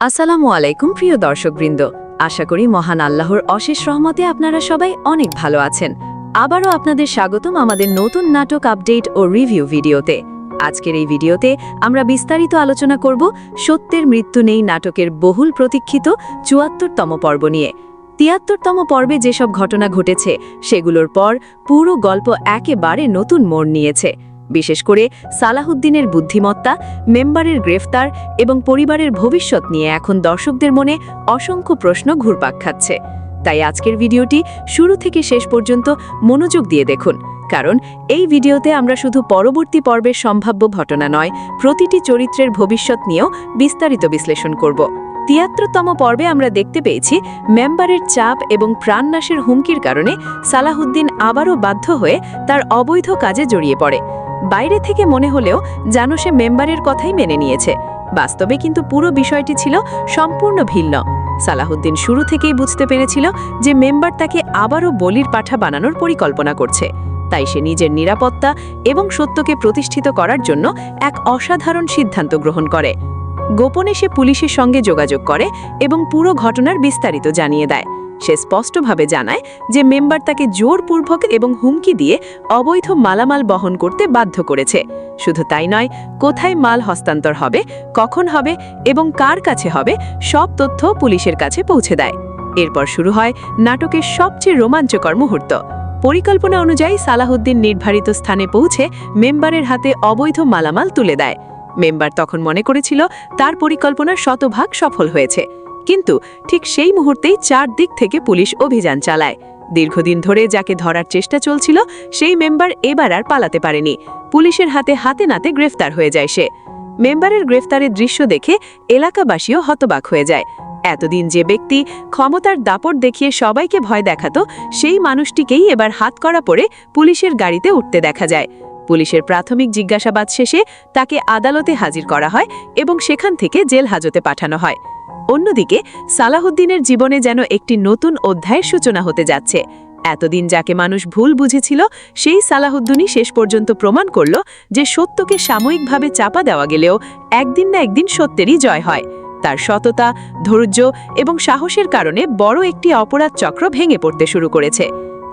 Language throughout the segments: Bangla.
আসসালামু আলাইকুম প্রিয় দর্শকবৃন্দ, আশা করি মহান আল্লাহর অশেষ রহমতে আপনারা সবাই অনেক ভালো আছেন। আবারও আপনাদের স্বাগতম আমাদের নতুন নাটক আপডেট ও রিভিউ ভিডিওতে। আজকের এই ভিডিওতে আমরা বিস্তারিত আলোচনা করব সত্যের মৃত্যু নেই নাটকের বহুল প্রতীক্ষিত ৭৪তম পর্ব নিয়ে। ৭৩তম পর্বে যেসব ঘটনা ঘটেছে সেগুলোর পর পুরো গল্প একেবারে নতুন মোড় নিয়েছে। বিশেষ করে সালাহুদ্দিনের বুদ্ধিমত্তা, মেম্বারের গ্রেফতার এবং পরিবারের ভবিষ্যৎ নিয়ে এখন দর্শকদের মনে অসংখ্য প্রশ্ন ঘুরপাক খাচ্ছে। তাই আজকের ভিডিওটি শুরু থেকে শেষ পর্যন্ত মনোযোগ দিয়ে দেখুন, কারণ এই ভিডিওতে আমরা শুধু পরবর্তী পর্বের সম্ভাব্য ঘটনা নয়, প্রতিটি চরিত্রের ভবিষ্যৎ নিয়েও বিস্তারিত বিশ্লেষণ করব। ৭৩তম পর্বে আমরা দেখতে পেয়েছি মেম্বারের চাপ এবং প্রাণনাশের হুমকির কারণে সালাহুদ্দিন আবারও বাধ্য হয়ে তার অবৈধ কাজে জড়িয়ে পড়ে। বাইরে থেকে মনে হলেও যেন সে মেম্বারের কথাই মেনে নিয়েছে, বাস্তবে কিন্তু পুরো বিষয়টি ছিল সম্পূর্ণ ভিন্ন। সালাহুদ্দিন শুরু থেকেই বুঝতে পেরেছিল যে মেম্বার তাকে আবারও বলির পাঠা বানানোর পরিকল্পনা করছে। তাই সে নিজের নিরাপত্তা এবং সত্যকে প্রতিষ্ঠিত করার জন্য এক অসাধারণ সিদ্ধান্ত গ্রহণ করে। গোপনে সে পুলিশের সঙ্গে যোগাযোগ করে এবং পুরো ঘটনার বিস্তারিত জানিয়ে দেয়। সে স্পষ্টভাবে জানায় যে মেম্বার তাকে জোরপূর্বক এবং হুমকি দিয়ে অবৈধ মালামাল বহন করতে বাধ্য করেছে। শুধু তাই নয়, কোথায় মাল হস্তান্তর হবে, কখন হবে এবং কার কাছে হবে, সব তথ্য পুলিশের কাছে পৌঁছে দেয়। এরপর শুরু হয় নাটকের সবচেয়ে রোমাঞ্চকর মুহূর্ত। পরিকল্পনা অনুযায়ী সালাহুদ্দিন নির্ধারিত স্থানে পৌঁছে মেম্বারের হাতে অবৈধ মালামাল তুলে দেয়। মেম্বার তখন মনে করেছিল তার পরিকল্পনা শতভাগ সফল হয়েছে, কিন্তু ঠিক সেই মুহূর্তেই চারদিক থেকে পুলিশ অভিযান চালায়। দীর্ঘদিন ধরে যাকে ধরার চেষ্টা চলছিল সেই মেম্বার এবার আর পালাতে পারেনি। পুলিশের হাতে হাতে নাতে গ্রেফতার হয়ে যায় সে। মেম্বারের গ্রেফতারের দৃশ্য দেখে এলাকাবাসীও হতবাক হয়ে যায়। এতদিন যে ব্যক্তি ক্ষমতার দাপট দেখিয়ে সবাইকে ভয় দেখাতো, সেই মানুষটিকেই এবার হাতকড়া পরে পুলিশের গাড়িতে উঠতে দেখা যায়। পুলিশের প্রাথমিক জিজ্ঞাসাবাদ শেষে তাকে আদালতে হাজির করা হয় এবং সেখান থেকে জেল হাজতে পাঠানো হয়। অন্যদিকে সালাহুদ্দিনের জীবনে যেন একটি নতুন অধ্যায়ের সূচনা হতে যাচ্ছে। এতদিন যাকে মানুষ ভুল বুঝেছিল, সেই সালাহুদ্দিনই শেষ পর্যন্ত প্রমাণ করল যে সত্যকে সাময়িকভাবে চাপা দেওয়া গেলেও একদিন না একদিন সত্যেরই জয় হয়। তার সততা, ধৈর্য এবং সাহসের কারণে বড় একটি অপরাধ চক্র ভেঙে পড়তে শুরু করেছে।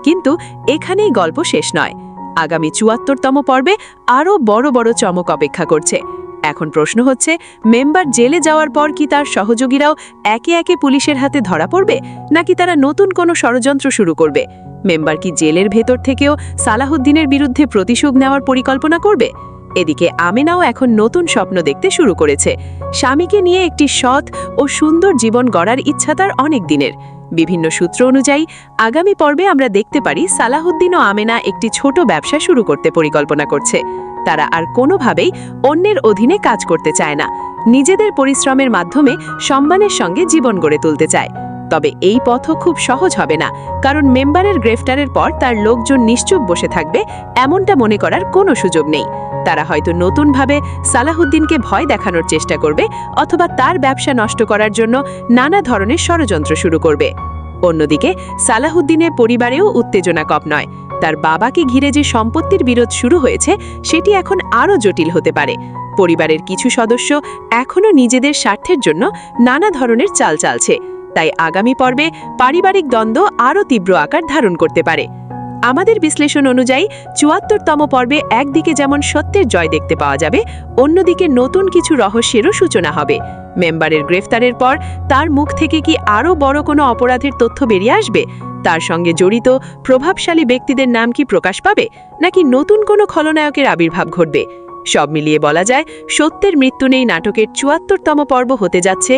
কিন্তু এখানেই গল্প শেষ নয়। আগামী ৭৪তম পর্বে আরও বড় বড় চমক অপেক্ষা করছে। এখন প্রশ্ন হচ্ছে, মেম্বার জেলে যাওয়ার পর কি তার সহযোগীরাও একে একে পুলিশের হাতে ধরা পড়বে, নাকি তারা নতুন কোনো ষড়যন্ত্র শুরু করবে? মেম্বার কি জেলের ভেতর থেকেও সালাহুদ্দিনের বিরুদ্ধে প্রতিশোধ নেওয়ার পরিকল্পনা করবে? এদিকে আমেনাও এখন নতুন স্বপ্ন দেখতে শুরু করেছে। স্বামীকে নিয়ে একটি সৎ ও সুন্দর জীবন গড়ার ইচ্ছা তার অনেক দিনের। বিভিন্ন সূত্র অনুযায়ী আগামী পর্বে আমরা দেখতে পারি সালাহুদ্দিন ও আমেনা একটি ছোট ব্যবসা শুরু করতে পরিকল্পনা করছে। তারা আর কোনোভাবেই অন্যের অধীনে কাজ করতে চায় না, নিজেদের পরিশ্রমের মাধ্যমে সম্মানের সঙ্গে জীবন গড়ে তুলতে চায়। তবে এই পথও খুব সহজ হবে না, কারণ মেম্বারের গ্রেফতারের পর তার লোকজন নিশ্চুপ বসে থাকবে এমনটা মনে করার কোনো সুযোগ নেই। তারা হয়তো নতুনভাবে সালাহুদ্দিনকে ভয় দেখানোর চেষ্টা করবে, অথবা তার ব্যবসা নষ্ট করার জন্য নানা ধরনের ষড়যন্ত্র শুরু করবে। অন্যদিকে সালাহুদ্দিনের পরিবারেও উত্তেজনা কম নয়। তার বাবাকে ঘিরে যে সম্পত্তির বিরোধ শুরু হয়েছে সেটি এখন আরও জটিল হতে পারে। পরিবারের কিছু সদস্য এখনও নিজেদের স্বার্থের জন্য নানা ধরনের চাল চালছে। তাই আগামী পর্বে পারিবারিক দ্বন্দ্ব আরও তীব্র আকার ধারণ করতে পারে। আমাদের বিশ্লেষণ অনুযায়ী ৭৪তম পর্বে একদিকে যেমন সত্যের জয় দেখতে পাওয়া যাবে, অন্যদিকে নতুন কিছু রহস্যেরও সূচনা হবে। মেম্বারের গ্রেফতারের পর তার মুখ থেকে কি আরও বড় কোনো অপরাধের তথ্য বেরিয়ে আসবে? তার সঙ্গে জড়িত প্রভাবশালী ব্যক্তিদের নাম কি প্রকাশ পাবে, নাকি নতুন কোনো খলনায়কের আবির্ভাব ঘটবে? সব মিলিয়ে বলা যায়, সত্যের মৃত্যু নেই নাটকের ৭৪তম পর্ব হতে যাচ্ছে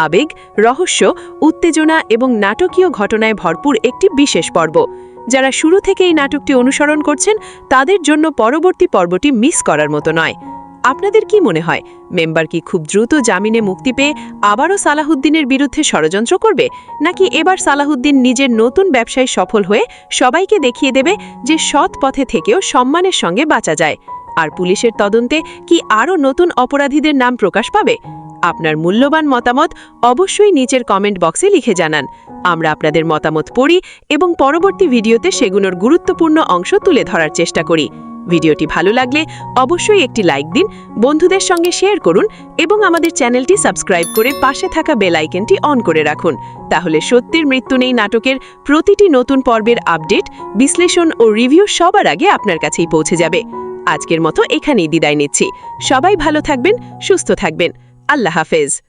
আবেগ, রহস্য, উত্তেজনা এবং নাটকীয় ঘটনায় ভরপুর একটি বিশেষ পর্ব। যারা শুরু থেকে এই নাটকটি অনুসরণ করছেন তাদের জন্য পরবর্তী পর্বটি মিস করার মতো নয়। আপনাদের কি মনে হয়, মেম্বার কি খুব দ্রুত জামিনে মুক্তি পেয়ে আবারও সালাহুদ্দিনের বিরুদ্ধে ষড়যন্ত্র করবে, নাকি এবার সালাহুদ্দিন নিজের নতুন ব্যবসায় সফল হয়ে সবাইকে দেখিয়ে দেবে যে সৎ পথে থেকেও সম্মানের সঙ্গে বাঁচা যায়? আর পুলিশের তদন্তে কি আরও নতুন অপরাধীদের নাম প্রকাশ পাবে? আপনার মূল্যবান মতামত অবশ্যই নিচের কমেন্ট বক্সে লিখে জানান। আমরা আপনাদের মতামত পড়ি এবং পরবর্তী ভিডিওতে সেগুলোর গুরুত্বপূর্ণ অংশ তুলে ধরার চেষ্টা করি। ভিডিওটি ভালো লাগলে অবশ্যই একটি লাইক দিন, বন্ধুদের সঙ্গে শেয়ার করুন এবং আমাদের চ্যানেলটি সাবস্ক্রাইব করে পাশে থাকা বেল আইকনটি অন করে রাখুন। তাহলে সত্যের মৃত্যু নেই নাটকের প্রতিটি নতুন পর্বের আপডেট, বিশ্লেষণ ও রিভিউ সবার আগে আপনার কাছেই পৌঁছে যাবে। আজকের মতো এখানেই বিদায় নিচ্ছি। সবাই ভালো থাকবেন, সুস্থ থাকবেন। আল্লাহ হাফেজ।